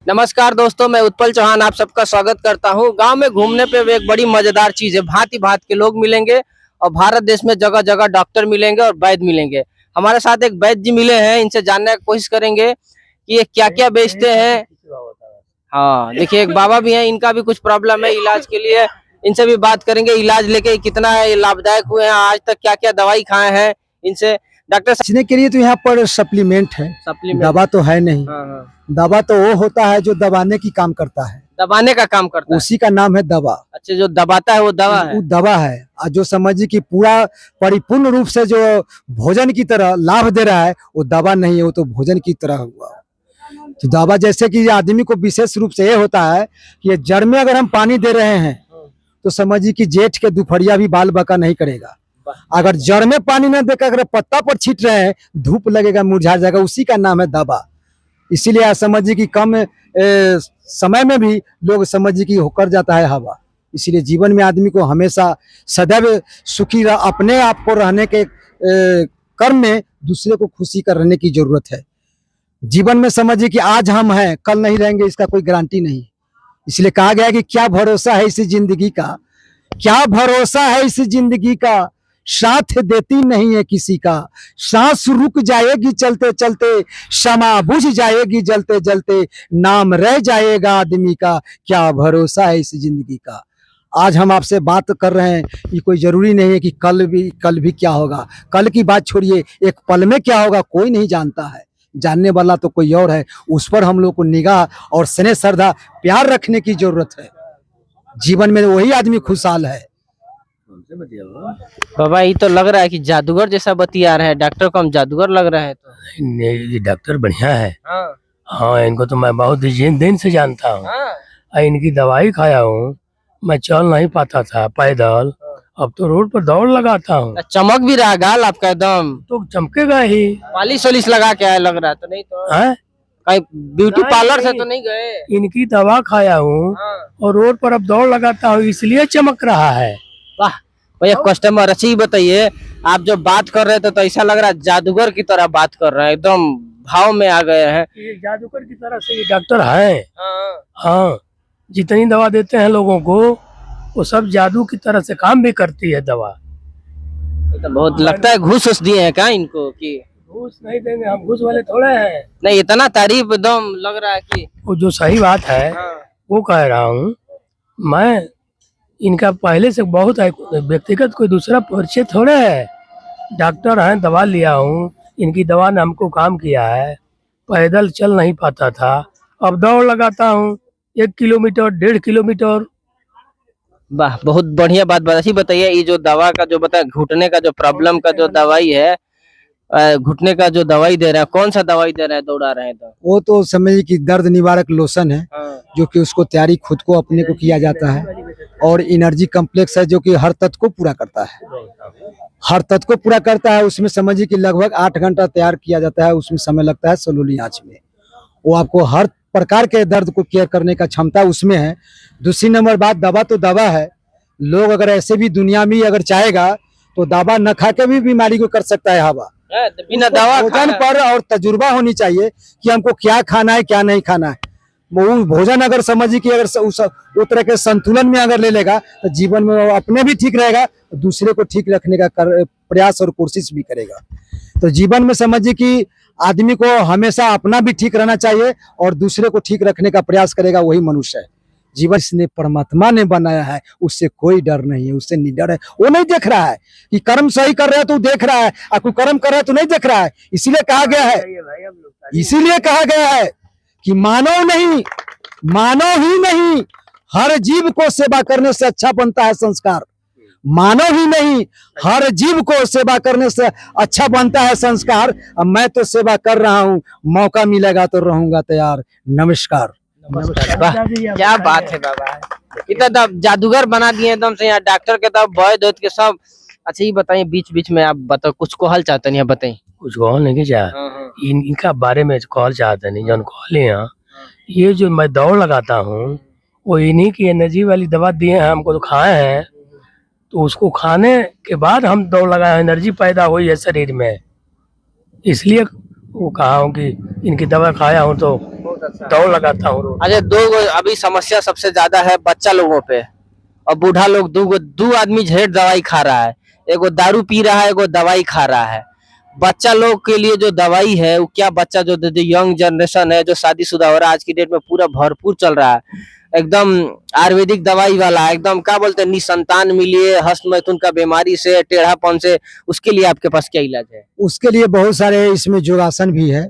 नमस्कार दोस्तों, मैं उत्पल चौहान आप सबका स्वागत करता हूं। गांव में घूमने पे एक बड़ी मजेदार चीज है। भांति भांति के लोग मिलेंगे और भारत देश में जगह जगह डॉक्टर मिलेंगे और वैद्य मिलेंगे। हमारे साथ एक वैद्य जी मिले हैं, इनसे जानने की कोशिश करेंगे कि ये क्या क्या बेचते हैं। हाँ, देखिए एक बाबा भी हैं, इनका भी कुछ प्रॉब्लम है इलाज के लिए। इनसे भी बात करेंगे, इलाज लेके कितना लाभदायक हुए हैं, आज तक क्या क्या दवाई खाए हैं इनसे। डॉक्टर बचने के लिए तो यहाँ पर सप्लीमेंट है, सप्लीमेंट दवा तो है नहीं। हाँ। दवा तो वो होता है जो दबाने की काम करता है, दबाने का काम करता है। उसी का नाम है दवा। अच्छा, जो दबाता है वो दवा है। वो दवा है। और जो समझिए कि पूरा परिपूर्ण रूप से जो भोजन की तरह लाभ दे रहा है वो दवा नहीं है, वो तो भोजन की तरह हुआ। तो दवा जैसे कि आदमी को विशेष रूप से ये होता है कि ये जड़ में अगर हम पानी दे रहे हैं तो समझिए कि जेठ के दोपहरिया भी बाल बका नहीं करेगा। अगर जड़ में पानी न देकर अगर पत्ता पर छीट रहे हैं, धूप लगेगा, मुरझा जाएगा, उसी का नाम है दवा। इसीलिए आप समझिए कि कम समय में भी लोग समझिए कि होकर जाता है हवा। इसीलिए जीवन में आदमी को हमेशा सदैव सुखी अपने आप को रहने के कर्म में दूसरे को खुशी कर रहने की जरूरत है। जीवन में समझिए कि आज हम हैं, कल नहीं रहेंगे, इसका कोई गारंटी नहीं। इसलिए कहा गया कि क्या भरोसा है इस जिंदगी का, क्या भरोसा है इस जिंदगी का, साथ देती नहीं है किसी का। सांस रुक जाएगी चलते चलते, क्षमा बुझ जाएगी जलते जलते, नाम रह जाएगा आदमी का, क्या भरोसा है इस जिंदगी का। आज हम आपसे बात कर रहे हैं, ये कोई जरूरी नहीं है कि कल भी क्या होगा। कल की बात छोड़िए, एक पल में क्या होगा कोई नहीं जानता है। जानने वाला तो कोई और है। उस पर हम लोग को निगाह और स्नेह श्रद्धा प्यार रखने की जरूरत है। जीवन में वही आदमी खुशहाल है। बाबा, ये तो लग रहा है कि जादूगर जैसा बतिया रहे हैं। डॉक्टर को हम जादूगर लग रहा है तो। नहीं, ये डॉक्टर बढ़िया है। हाँ। हाँ, इनको तो मैं बहुत दिन से जानता हूँ। हाँ। इनकी दवाई खाया हूँ। मैं चल नहीं पाता था पैदल, अब तो रोड पर दौड़ लगाता हूँ। चमक भी रहा गाल आपका एकदम। तो चमकेगा ही। पॉलिश वॉलिश लगा के आया लग रहा है, तो नहीं तो है? कहीं ब्यूटी पार्लर से तो नहीं गए। इनकी दवा खाया हूँ और रोड पर अब दौड़ लगाता हूँ, इसलिए चमक रहा है। वाह भैया, कस्टमर अच्छी बताइए। आप जो बात कर रहे थे तो ऐसा लग रहा है जादूगर की तरह बात कर रहे हैं, एकदम भाव में आ गए हैं। ये जादूगर की तरह से ये डॉक्टर है। हाँ, जितनी दवा देते हैं लोगों को वो सब जादू की तरह से काम भी करती है दवा। तो बहुत लगता है घूस दिए हैं क्या इनको? कि घूस नहीं देंगे हम, घूस वाले थोड़े हैं। नहीं, इतना तारीफ एकदम लग रहा है कि वो जो सही बात है वो कह रहा हूँ मैं। इनका पहले से बहुत व्यक्तिगत कोई दूसरा परिचय थोड़े है। डॉक्टर हैं, दवा लिया हूँ, इनकी दवा ने हमको काम किया है। पैदल चल नहीं पाता था, अब दौड़ लगाता हूँ 1 किलोमीटर 1.5 किलोमीटर। वाह, बहुत बढ़िया बात अच्छी बताइए। ये जो दवा का जो बताया, घुटने का जो प्रॉब्लम का जो दवाई है, घुटने का जो दवाई दे रहे हैं, कौन सा दवाई दे रहे हैं दौड़ा रहे हैं तो? वो तो समझिए कि दर्द निवारक लोशन है, जो कि उसको तैयारी खुद को अपने को किया जाता है। और एनर्जी कम्प्लेक्स है जो कि हर तत्व को पूरा करता है, हर तत्व को पूरा करता है। उसमें समझिए कि लगभग 8 घंटा तैयार किया जाता है। उसमें समय लगता है सलोली आंच में। वो आपको हर प्रकार के दर्द को केयर करने का क्षमता उसमें है। दूसरी नंबर बात, दवा तो दवा है। लोग अगर ऐसे भी दुनिया में अगर चाहेगा तो दवा न खा के भी बीमारी को कर सकता है हवा। बिना दवा भोजन पर और तजुर्बा होनी चाहिए कि हमको क्या खाना है क्या नहीं खाना है। वो भोजन अगर समझिए कि अगर उस तरह के संतुलन में अगर ले लेगा तो जीवन में वो अपने भी ठीक रहेगा, दूसरे को ठीक रखने का प्रयास और कोशिश भी करेगा। तो जीवन में समझिए कि आदमी को हमेशा अपना भी ठीक रहना चाहिए और दूसरे को ठीक रखने का प्रयास करेगा, वही मनुष्य है। जीवन इसने परमात्मा ने बनाया है, उससे कोई डर नहीं है, उससे निडर है। वो नहीं देख रहा है कि कर्म सही कर रहा है तो देख रहा है, और कोई कर्म कर रहा है तो नहीं देख रहा है। इसीलिए कहा गया है कि मानव ही नहीं, हर जीव को सेवा करने से अच्छा बनता है संस्कार। मानव ही नहीं, हर जीव को सेवा करने से अच्छा बनता है संस्कार। अब मैं तो सेवा कर रहा हूँ, मौका मिलेगा तो रहूंगा तैयार। नमस्कार। क्या बात है बाबा, इतना जादूगर बना दिए एकदम से। यहाँ डॉक्टर के तब वैद्य के सब। अच्छा, ये बताइए, बीच बीच में आप बताओ, कुछ कहल चाहते नहीं बताइए। कुछ कहल नहीं चाह, इनका बारे में कहल चाहते नहीं। जौन कहले हैं, ये जो मैं दौड़ लगाता हूँ वो इन्हीं की एनर्जी वाली दवा दिए हैं हमको, तो खाए हैं। तो उसको खाने के बाद हम दौड़ लगाए, एनर्जी पैदा हुई है शरीर में। इसलिए वो कहा हूँ कि इनकी दवा खाया हूँ तो बहुत अच्छा। दौड़ लगाता हूँ रोज। अच्छा, अभी समस्या सबसे ज्यादा है बच्चा लोगों पे, और बूढ़ा लोग दो आदमी ढेर दवाई खा रहा है, एगो दारू पी रहा है, एगो दवाई खा रहा है। बच्चा लोग के लिए जो दवाई है वो क्या, बच्चा जो यंग जनरेशन है जो शादीशुदा हो रहा है आज की डेट में पूरा भरपूर चल रहा है, एकदम आयुर्वेदिक दवाई वाला, एकदम क्या बोलते हैं, निसंतान मिलिए, हस्त मैथुन का बीमारी से, टेढ़ापन से, उसके लिए आपके पास क्या इलाज है? उसके लिए बहुत सारे इसमें योगासन भी है,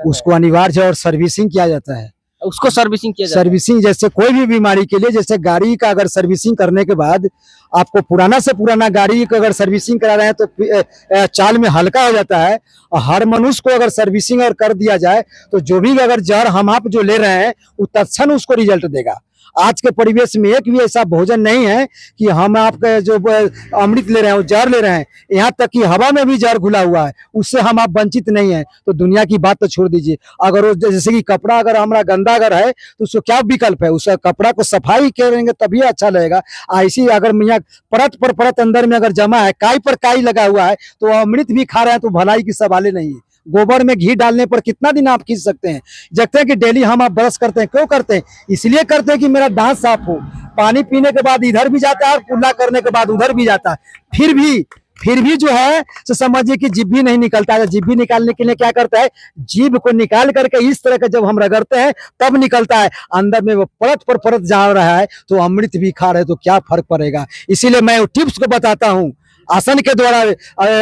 उसको अनिवार्य है और सर्विसिंग किया जाता है। उसको सर्विसिंग किया जाता है? सर्विसिंग जैसे कोई भी बीमारी के लिए, जैसे गाड़ी का अगर सर्विसिंग करने के बाद आपको पुराना से पुराना गाड़ी का अगर सर्विसिंग करा रहे हैं तो चाल में हल्का हो जाता है, और हर मनुष्य को अगर सर्विसिंग अगर कर दिया जाए तो जो भी अगर जहर हम आप जो ले रहे हैं वो तत्क्षण उसको रिजल्ट देगा। आज के परिवेश में एक भी ऐसा भोजन नहीं है कि हम आपके जो अमृत ले रहे हैं, जहर ले रहे हैं, यहाँ तक कि हवा में भी जहर घुला हुआ है, उससे हम आप वंचित नहीं हैं। तो दुनिया की बात तो छोड़ दीजिए, अगर वो जैसे कि कपड़ा अगर हमारा गंदा अगर है तो उसको क्या विकल्प है, उस कपड़ा को सफाई करेंगे तभी अच्छा लगेगा। ऐसी अगर मियाँ परत पर परत अंदर में अगर जमा है, काई पर काई लगा हुआ है, तो अमृत भी खा रहे हैं तो भलाई की सवाल नहीं है। गोबर में घी डालने पर कितना दिन आप खींच सकते हैं? जगते हैं कि डेली हम आप ब्रश करते हैं, क्यों करते हैं? इसलिए करते हैं कि मेरा दांत साफ हो। पानी पीने के बाद इधर भी जाता है और कुल्ला करने के बाद उधर भी जाता है, फिर भी जो है तो समझिए कि जीभ भी नहीं निकलता है। जीभ भी निकालने के लिए क्या करता है, जीभ को निकाल करके इस तरह का जब हम रगड़ते हैं तब निकलता है, अंदर में वो परत पर परत जा रहा है, तो अमृत भी खा रहे तो क्या फर्क पड़ेगा। इसीलिए मैं टिप्स को बताता हूँ, आसन के द्वारा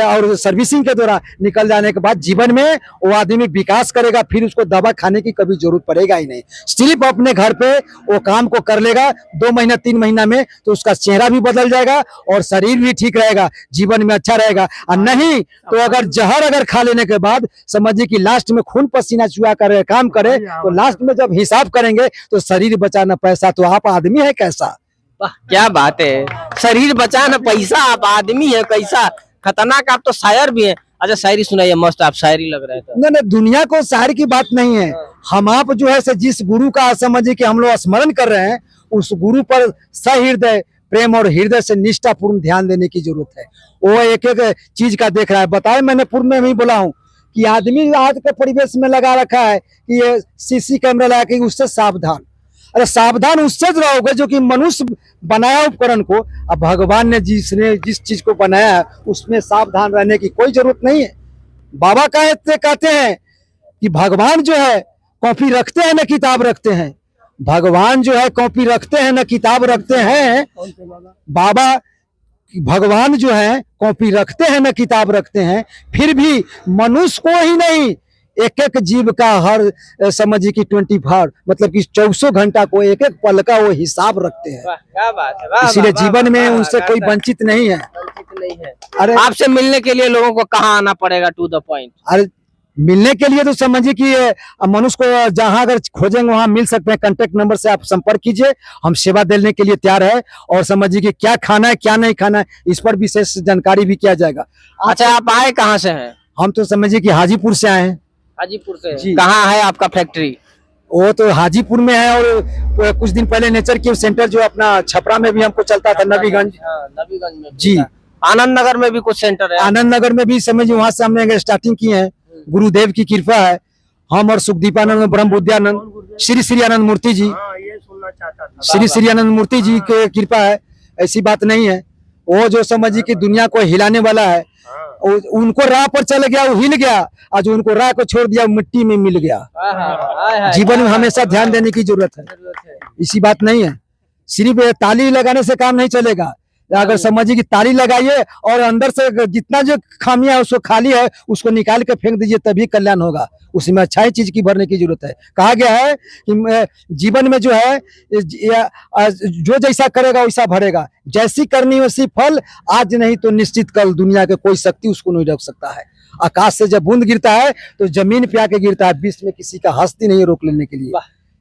और सर्विसिंग के द्वारा निकल जाने के बाद जीवन में वो आदमी विकास करेगा, फिर उसको दवा खाने की कभी जरूरत पड़ेगा ही नहीं। सिर्फ अपने घर पे वो काम को कर लेगा 2 महीना 3 महीना में, तो उसका चेहरा भी बदल जाएगा और शरीर भी ठीक रहेगा, जीवन में अच्छा रहेगा। और नहीं तो अगर जहर अगर खा लेने के बाद समझिए कि लास्ट में खून पसीना चुहा कर काम करे, तो लास्ट में जब हिसाब करेंगे तो शरीर बचाना पैसा, तो आप आदमी है कैसा? वाह, क्या बात है, शरीर बचाना पैसा, आप आदमी है कैसा, खतरनाक, आप तो शायर भी हैं। अच्छा, शायरी सुनाइए, मस्त आप शायरी लग रहे थे। नहीं, दुनिया को शायर की बात नहीं है, हम आप जो है से जिस गुरु का समझिए कि हम लोग स्मरण कर रहे हैं, उस गुरु पर सहृदय प्रेम और हृदय से निष्ठापूर्ण ध्यान देने की जरूरत है। वो एक एक चीज का देख रहा है। बताए मैंने पूर्व में भी बोला हूँ कि आदमी आज के परिवेश में लगा रखा है कि ये सीसी कैमरा लगा के, उससे सावधान। अरे सावधान उससे रहोगे जो कि मनुष्य बनाया उपकरण को, अब भगवान ने जिस चीज को बनाया है उसमें सावधान रहने की कोई जरूरत नहीं है। बाबा कहते हैं कि भगवान जो है कॉपी रखते हैं न किताब रखते हैं, भगवान जो है कॉपी रखते हैं न किताब रखते हैं। बाबा भगवान जो है कॉपी रखते हैं न किताब रखते हैं, फिर भी मनुष्य को ही नहीं, एक एक जीव का हर समझिए कि 24 मतलब कि 24 घंटा को एक एक पल का वो हिसाब रखते हैं। क्या बात है, इसीलिए जीवन में उनसे कोई वंचित नहीं है। अरे आपसे मिलने के लिए लोगों को कहाँ आना पड़ेगा, टू द पॉइंट? अरे मिलने के लिए तो समझिए कि मनुष्य को जहां अगर खोजेंगे वहां मिल सकते हैं। कांटेक्ट नंबर से आप संपर्क कीजिए, हम सेवा देने के लिए तैयार है। और समझिए कि क्या खाना है क्या नहीं खाना है, इस पर विशेष जानकारी भी किया जाएगा। अच्छा, आप आए कहाँ से हैं? हम तो समझिए कि हाजीपुर से आए हैं। हाजीपुर से? जी। कहाँ है आपका फैक्ट्री? वो तो हाजीपुर में है, और कुछ दिन पहले नेचर की सेंटर जो अपना छपरा में भी हमको चलता था, नबीगंज। नबीगंज में जी। आनंद नगर में भी कुछ सेंटर है? आनंद नगर में भी समझिए वहां से हमने स्टार्टिंग की है। गुरुदेव की कृपा है, हम और सुखदीपानंद ब्रह्म बुद्धानंद श्री आनंद मूर्ति जी, ये सुनना चाहता था। श्री आनंद मूर्ति जी की कृपा है, ऐसी बात नहीं है। वो जो समझिए कि दुनिया को हिलाने वाला है, उनको राह पर चल गया, वो हिल गया, और जो उनको राह को छोड़ दिया मिट्टी में मिल गया। जीवन में हमेशा ध्यान देने की जरूरत है, इसी बात नहीं है। सिर्फ ताली लगाने से काम नहीं चलेगा। अगर समझिए कि ताली लगाइए और अंदर से जितना जो खामियां है उसको खाली है उसको निकाल के फेंक दीजिए, तभी कल्याण होगा। उसमें अच्छाई चीज की भरने की जरूरत है। कहा गया है कि जीवन में जो है जो जैसा करेगा वैसा भरेगा, जैसी करनी वैसी फल, आज नहीं तो निश्चित कल। दुनिया के कोई शक्ति उसको नहीं रोक सकता है। आकाश से जब बूंद गिरता है तो जमीन पे आके गिरता है, बीच में किसी का हस्ती नहीं रोक लेने के लिए।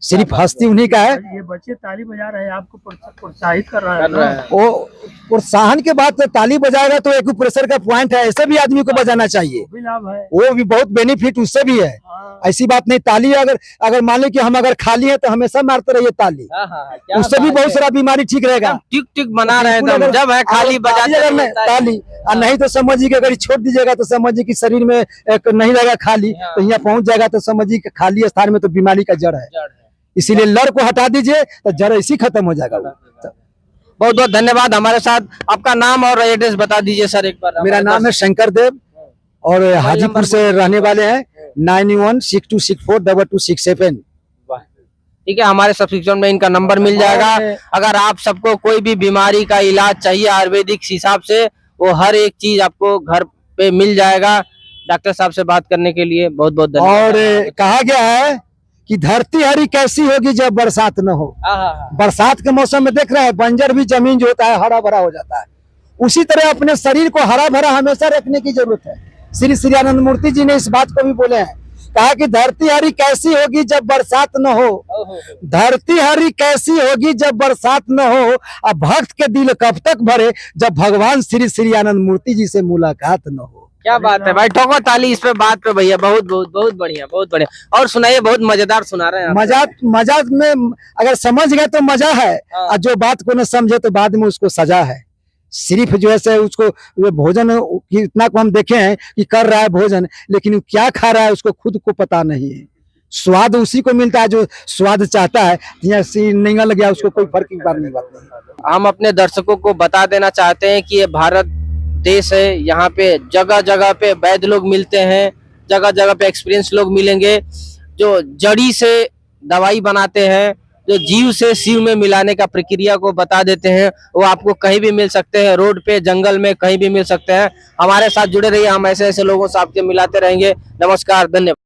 सिर्फ हस्ती उन्हीं का है। ये बच्चे ताली बजा रहे हैं, आपको प्रोत्साहित कर रहे हैं ना। वो प्रोत्साहन के बाद तो ताली बजाएगा तो एक प्रेशर का पॉइंट है, ऐसे भी आदमी को बजाना चाहिए, वो भी लाभ है। वो भी बहुत बेनिफिट उससे भी है। हाँ। ऐसी बात नहीं, ताली अगर अगर मान लो कि हम अगर खाली है तो हमेशा मारते रहिए ताली, क्या उससे भी बात बहुत है। सारा बीमारी ठीक रहेगा। टिक टिक बना रहे हैं बिल्कुल, एकदम। अगर- जब है खाली अगर बजाते अगर रहिए ताली और नहीं तो समझिए कि अगर ये छोड़ दीजिएगा तो समझिए कि शरीर में एक नहीं रहेगा खाली, तो यहाँ पहुंच जाएगा तो समझिए कि खाली स्थान में तो बीमारी का जड़ है। इसीलिए लड़ को हटा दीजिए तो जड़ इसी खत्म हो जाएगा। बहुत बहुत धन्यवाद। हमारे साथ आपका नाम और एड्रेस बता दीजिए सर एक बार। मेरा नाम है शंकर देव और हाजीपुर से रहने वाले हैं। 9162642267। ठीक है, हमारे सब्सक्रिप्शन में इनका नंबर मिल जाएगा। अगर आप सबको कोई भी बीमारी का इलाज चाहिए आयुर्वेदिक हिसाब से, वो हर एक चीज आपको घर पे मिल जाएगा। डॉक्टर साहब से बात करने के लिए बहुत बहुत धन्यवाद। और कहा गया है कि धरती हरी कैसी होगी जब बरसात न हो। बरसात के मौसम में देख रहे हैं बंजर भी जमीन जो होता है हरा भरा हो जाता है, उसी तरह अपने शरीर को हरा भरा हमेशा रखने की जरूरत है। श्री श्री आनंद मूर्ति जी ने इस बात को भी बोले हैं, कहा कि धरती हरी कैसी होगी जब बरसात न हो, धरती हरी कैसी होगी जब बरसात न हो, अब भक्त के दिल कब तक भरे जब भगवान श्री श्री आनंद मूर्ति जी से मुलाकात न हो। क्या बात है भाई, ठोको ताली इस पे बात पे भैया। बहुत बहुत बहुत बढ़िया, बहुत बढ़िया। और सुनाइए, बहुत मजेदार सुना रहे हैं आप। मजाक में अगर समझ गए तो मजा है, और जो बात को न समझे तो बाद में उसको सजा है। सिर्फ जो है उसको भोजन की इतना को हम देखे हैं कि कर रहा है भोजन, लेकिन क्या खा रहा है उसको खुद को पता नहीं है। स्वाद उसी को मिलता है जो स्वाद चाहता है, निगल गया उसको कोई फर्क की बात नहीं। हम अपने दर्शकों को बता देना चाहते हैं कि ये भारत देश है, यहाँ पे जगह जगह पे वैद्य लोग मिलते हैं, जगह जगह पे एक्सपीरियंस लोग मिलेंगे जो जड़ी से दवाई बनाते हैं, जो जीव से शिव में मिलाने का प्रक्रिया को बता देते हैं। वो आपको कहीं भी मिल सकते हैं, रोड पे, जंगल में, कहीं भी मिल सकते हैं। हमारे साथ जुड़े रहिए, हम ऐसे ऐसे लोगों से आपके मिलाते रहेंगे। नमस्कार, धन्यवाद।